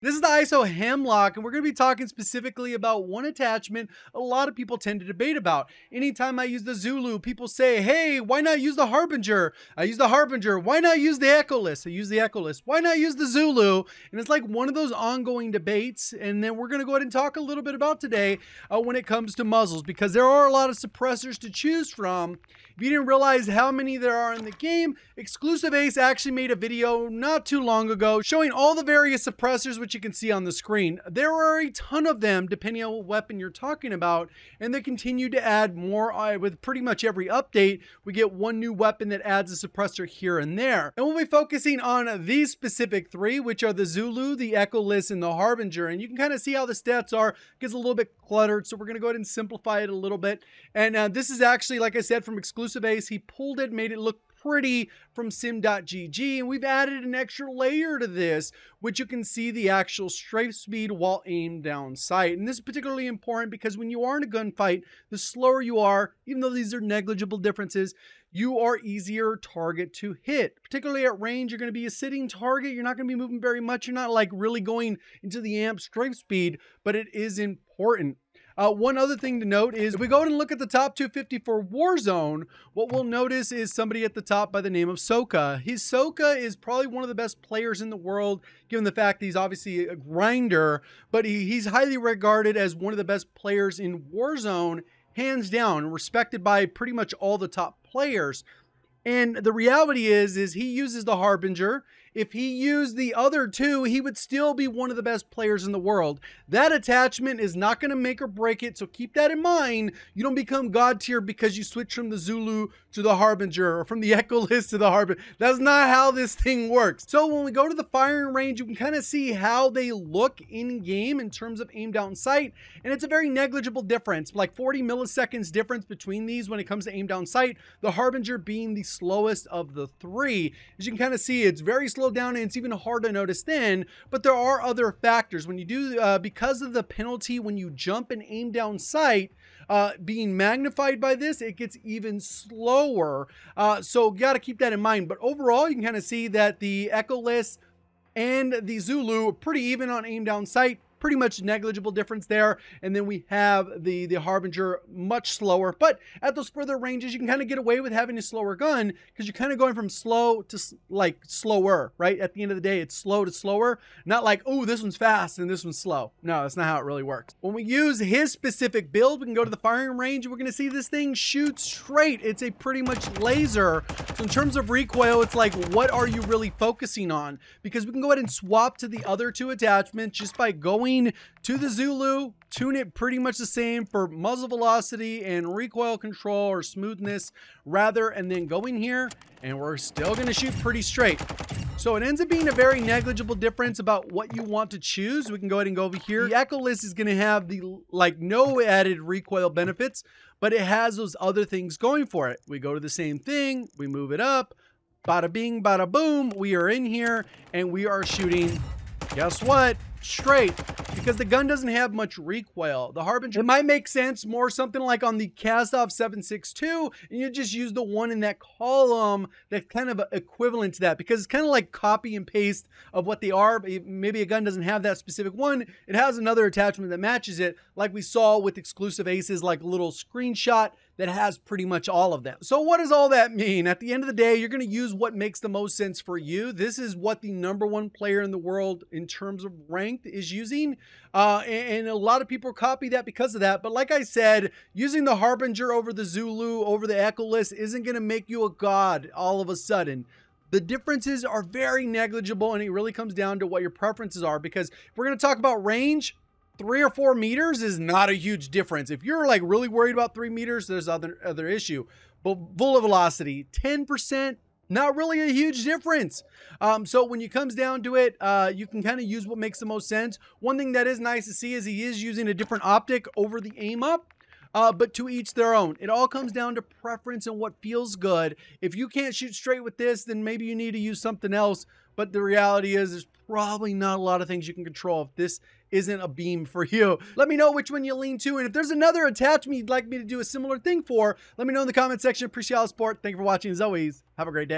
This is the ISO Hemlock, and we're going to be talking specifically about one attachment a lot of people tend to debate about. Anytime I use the Zulu, people say, hey, why not use the Harbinger? I use the Harbinger. Why not use the Echoless? I use the Echoless. Why not use the Zulu? And it's like one of those ongoing debates. And then we're going to go ahead and talk a little bit about today when it comes to muzzles, because there are a lot of suppressors to choose from. If you didn't realize how many there are in the game, Exclusive Ace actually made a video not too long ago showing all the various suppressors, which you can see on the screen. There are a ton of them depending on what weapon you're talking about, and they continue to add more with pretty much every update. We get one new weapon that adds a suppressor here and there. And we'll be focusing on these specific three, which are the Zulu, the Echoless, and the Harbinger. And you can kind of see how the stats are. It gets a little bit cluttered, so we're going to go ahead and simplify it a little bit. And this is actually, like I said, from Exclusive Ace. He pulled it, made it look pretty from sim.gg, and we've added an extra layer to this, which you can see the actual strafe speed while aimed down sight. And this is particularly important because when you are in a gunfight, the slower you are, even though these are negligible differences, you are easier target to hit. Particularly at range, you're going to be a sitting target. You're not going to be moving very much. You're not like really going into the amp strafe speed, but it is important. One other thing to note is if we go ahead and look at the top 250 for Warzone, what we'll notice is somebody at the top by the name of Soka. Soka is probably one of the best players in the world, given the fact that he's obviously a grinder, but he's highly regarded as one of the best players in Warzone, hands down, respected by pretty much all the top players. And the reality is he uses the Harbinger. If he used the other two, he would still be one of the best players in the world. That attachment is not going to make or break it, so keep that in mind. You don't become God tier because you switch from the Zulu to the Harbinger or from the Echoless to the Harbinger. That's not how this thing works. So when we go to the firing range, you can kind of see how they look in game in terms of aim down sight, and it's a very negligible difference, like 40 milliseconds difference between these when it comes to aim down sight, the Harbinger being the slowest of the three. As you can kind of see, it's very slow down, and it's even hard to notice then, but there are other factors when you do because of the penalty when you jump and aim down sight being magnified by this, it gets even slower, so got to keep that in mind. But overall, you can kind of see that the Echoless and the Zulu are pretty even on aim down sight. Pretty much negligible difference there. And then we have the Harbinger much slower, but at those further ranges, you can kind of get away with having a slower gun because you're kind of going from slow to like slower, right? At the end of the day, it's slow to slower, not like, oh, this one's fast and this one's slow. No, that's not how it really works. When we use his specific build, we can go to the firing range. We're going to see this thing shoot straight. It's a pretty much laser. So in terms of recoil, it's like, what are you really focusing on? Because we can go ahead and swap to the other two attachments just by going to the Zulu, tune it pretty much the same for muzzle velocity and recoil control or smoothness rather, and then going here and we're still going to shoot pretty straight. So it ends up being a very negligible difference about what you want to choose. We can go ahead and go over here. The Echoless is going to have the no added recoil benefits, but it has those other things going for it. We go to the same thing, we move it up, bada bing, bada boom, we are in here and we are shooting, guess what? Straight, because the gun doesn't have much recoil. The Harbinger, it might make sense more something like on the Cast-Off 7.62, and you just use the one in that column that's kind of equivalent to that, because it's kind of like copy and paste of what they are. Maybe a gun doesn't have that specific one, it has another attachment that matches it, like we saw with Exclusive Aces, like a little screenshot that has pretty much all of them. So what does all that mean? At the end of the day, you're going to use what makes the most sense for you. This is what the #1 player in the world in terms of ranked is using, and a lot of people copy that because of that. But like I said, using the Harbinger over the Zulu over the Echoless isn't going to make you a god all of a sudden. The differences are very negligible, and it really comes down to what your preferences are, because if we're going to talk about range, 3 or 4 meters is not a huge difference. If you're like really worried about 3 meters, there's other issue. But bullet velocity, 10%, not really a huge difference. So when it comes down to it, you can kind of use what makes the most sense. One thing that is nice to see is he is using a different optic over the aim up. But to each their own. It all comes down to preference and what feels good. If you can't shoot straight with this, then maybe you need to use something else. But the reality is there's probably not a lot of things you can control if this isn't a beam for you. Let me know which one you lean to. And if there's another attachment you'd like me to do a similar thing for, let me know in the comment section. Appreciate all the support. Thank you for watching. As always, have a great day.